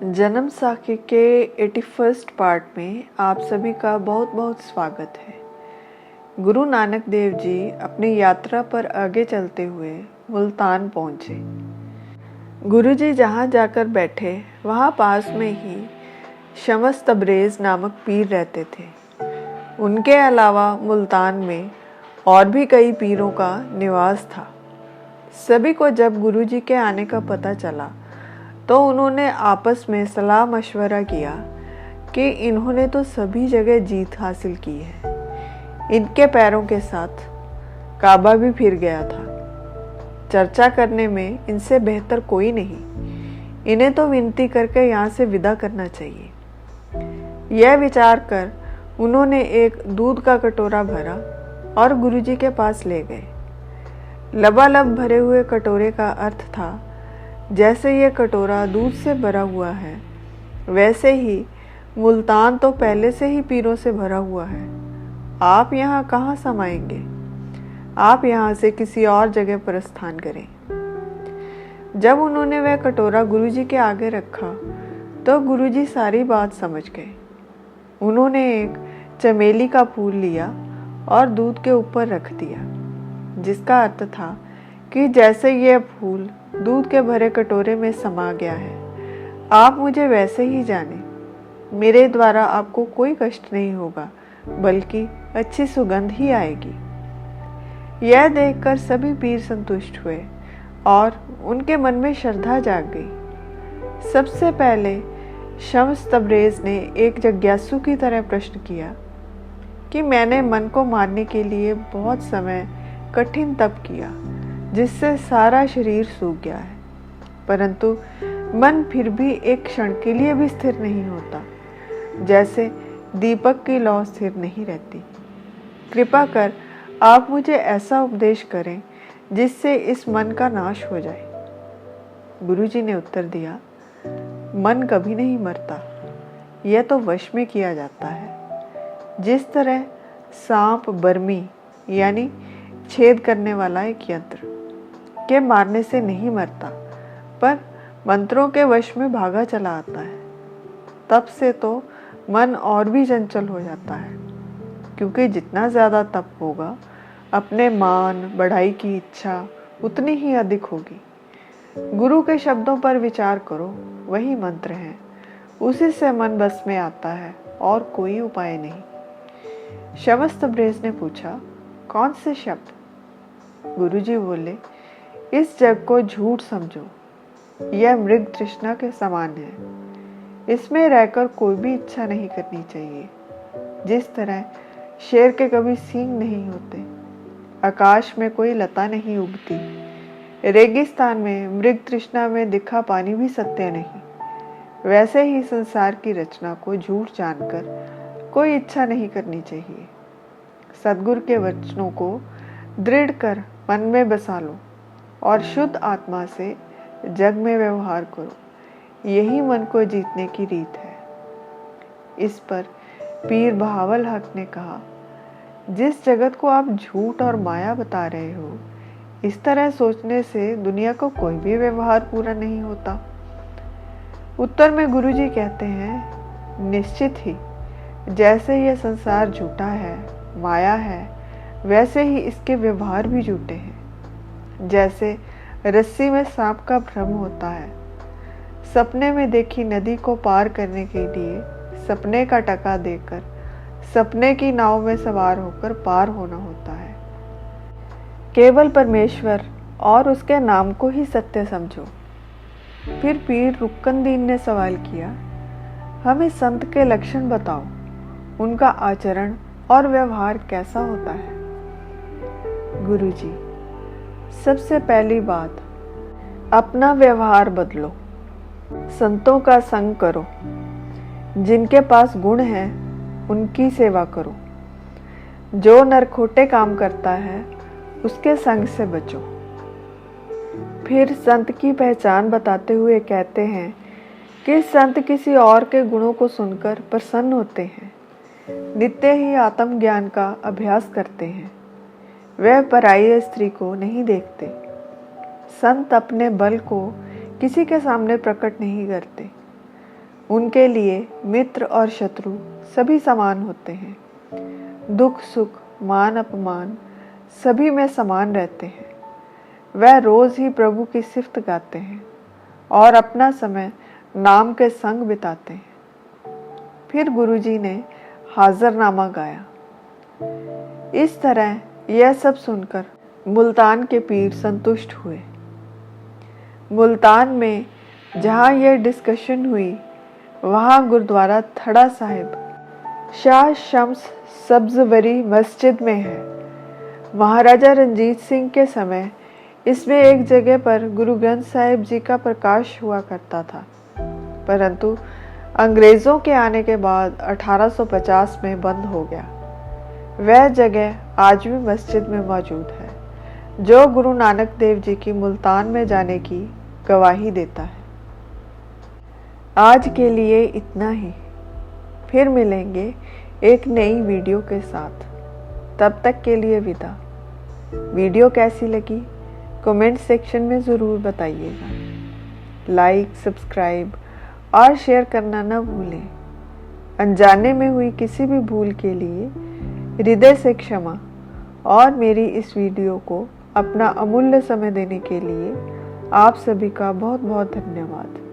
जन्म साखी के 81st पार्ट में आप सभी का बहुत बहुत स्वागत है। गुरु नानक देव जी अपनी यात्रा पर आगे चलते हुए मुल्तान पहुँचे। गुरु जी जहाँ जाकर बैठे वहाँ पास में ही शमस तबरेज़ नामक पीर रहते थे। उनके अलावा मुल्तान में और भी कई पीरों का निवास था। सभी को जब गुरु जी के आने का पता चला तो उन्होंने आपस में सलाह मशवरा किया कि इन्होंने तो सभी जगह जीत हासिल की है। इनके पैरों के साथ काबा भी फिर गया था। चर्चा करने में इनसे बेहतर कोई नहीं। इन्हें तो विनती करके यहाँ से विदा करना चाहिए। यह विचार कर उन्होंने एक दूध का कटोरा भरा और गुरुजी के पास ले गए। लबालब भरे हुए कटोरे का अर्थ था, जैसे ये कटोरा दूध से भरा हुआ है वैसे ही मुल्तान तो पहले से ही पीरों से भरा हुआ है। आप यहाँ कहाँ समाएंगे? आप यहाँ से किसी और जगह प्रस्थान करें। जब उन्होंने वह कटोरा गुरुजी के आगे रखा तो गुरुजी सारी बात समझ गए। उन्होंने एक चमेली का फूल लिया और दूध के ऊपर रख दिया, जिसका अर्थ था कि जैसे यह फूल दूध के भरे कटोरे में समा गया है, आप मुझे वैसे ही जाने। मेरे द्वारा आपको कोई कष्ट नहीं होगा, बल्कि अच्छी सुगंध ही आएगी। यह देखकर सभी पीर संतुष्ट हुए और उनके मन में श्रद्धा जाग गई। सबसे पहले शम्स तबरेज़ ने एक जिज्ञासु की तरह प्रश्न किया कि मैंने मन को मारने के लिए बहुत समय कठिन तप किया, जिससे सारा शरीर सूख गया है, परंतु मन फिर भी एक क्षण के लिए भी स्थिर नहीं होता, जैसे दीपक की लौ स्थिर नहीं रहती। कृपा कर आप मुझे ऐसा उपदेश करें जिससे इस मन का नाश हो जाए। गुरुजी ने उत्तर दिया, मन कभी नहीं मरता, यह तो वश में किया जाता है। जिस तरह सांप बर्मी यानी छेद करने वाला एक यंत्र के मारने से नहीं मरता, पर मंत्रों के वश में भागा चला आता है, तब से तो मन और भी चंचल हो जाता है, क्योंकि जितना ज़्यादा तप होगा अपने मान बढ़ाई की इच्छा उतनी ही अधिक होगी। गुरु के शब्दों पर विचार करो, वही मंत्र है, उसी से मन बस में आता है और कोई उपाय नहीं। शमस तबरेज़ ने पूछा, कौन से शब्द? गुरुजी बोले, इस जग को झूठ समझो, यह मृग तृष्णा के समान है। इसमें रहकर कोई भी इच्छा नहीं करनी चाहिए। जिस तरह शेर के कभी सींग नहीं होते, आकाश में कोई लता नहीं उगती, रेगिस्तान में मृग तृष्णा में दिखा पानी भी सत्य नहीं, वैसे ही संसार की रचना को झूठ जानकर कोई इच्छा नहीं करनी चाहिए। सद्गुरु के वचनों को दृढ़ कर मन में बसा लो और शुद्ध आत्मा से जग में व्यवहार करो। यही मन को जीतने की रीत है। इस पर पीर बहावल हक ने कहा, जिस जगत को आप झूठ और माया बता रहे हो, इस तरह सोचने से दुनिया को कोई भी व्यवहार पूरा नहीं होता। उत्तर में गुरुजी कहते हैं, निश्चित ही जैसे यह संसार झूठा है, माया है, वैसे ही इसके व्यवहार भी झूठे हैं। जैसे रस्सी में सांप का भ्रम होता है, सपने में देखी नदी को पार करने के लिए सपने का टका देकर सपने की नाव में सवार होकर पार होना होता है। केवल परमेश्वर और उसके नाम को ही सत्य समझो। फिर पीर रुक्कनदीन ने सवाल किया, हमें संत के लक्षण बताओ, उनका आचरण और व्यवहार कैसा होता है? गुरुजी, सबसे पहली बात, अपना व्यवहार बदलो। संतों का संग करो, जिनके पास गुण है उनकी सेवा करो। जो नरखोटे काम करता है उसके संग से बचो। फिर संत की पहचान बताते हुए कहते हैं कि संत किसी और के गुणों को सुनकर प्रसन्न होते हैं, नित्य ही आत्मज्ञान का अभ्यास करते हैं। वह पराई स्त्री को नहीं देखते। संत अपने बल को किसी के सामने प्रकट नहीं करते। उनके लिए मित्र और शत्रु सभी समान होते हैं। दुख सुख मान अपमान सभी में समान रहते हैं। वह रोज ही प्रभु की सिफ्त गाते हैं और अपना समय नाम के संग बिताते हैं। फिर गुरुजी ने हाजरनामा गाया। इस तरह यह सब सुनकर मुल्तान के पीर संतुष्ट हुए। मुल्तान में जहाँ यह डिस्कशन हुई वहाँ गुरुद्वारा थड़ा साहिब शाह शम्स सब्जवरी मस्जिद में है। महाराजा रंजीत सिंह के समय इसमें एक जगह पर गुरु ग्रंथ साहिब जी का प्रकाश हुआ करता था, परंतु अंग्रेज़ों के आने के बाद 1850 में बंद हो गया। वह जगह आज भी मस्जिद में मौजूद है, जो गुरु नानक देव जी की मुल्तान में जाने की गवाही देता है। आज के लिए इतना ही। फिर मिलेंगे एक नई वीडियो के साथ। तब तक के लिए विदा। वीडियो कैसी लगी कमेंट सेक्शन में ज़रूर बताइएगा। लाइक, सब्सक्राइब और शेयर करना न भूलें। अनजाने में हुई किसी भी भूल के लिए हृदय से क्षमा और मेरी इस वीडियो को अपना अमूल्य समय देने के लिए आप सभी का बहुत बहुत धन्यवाद।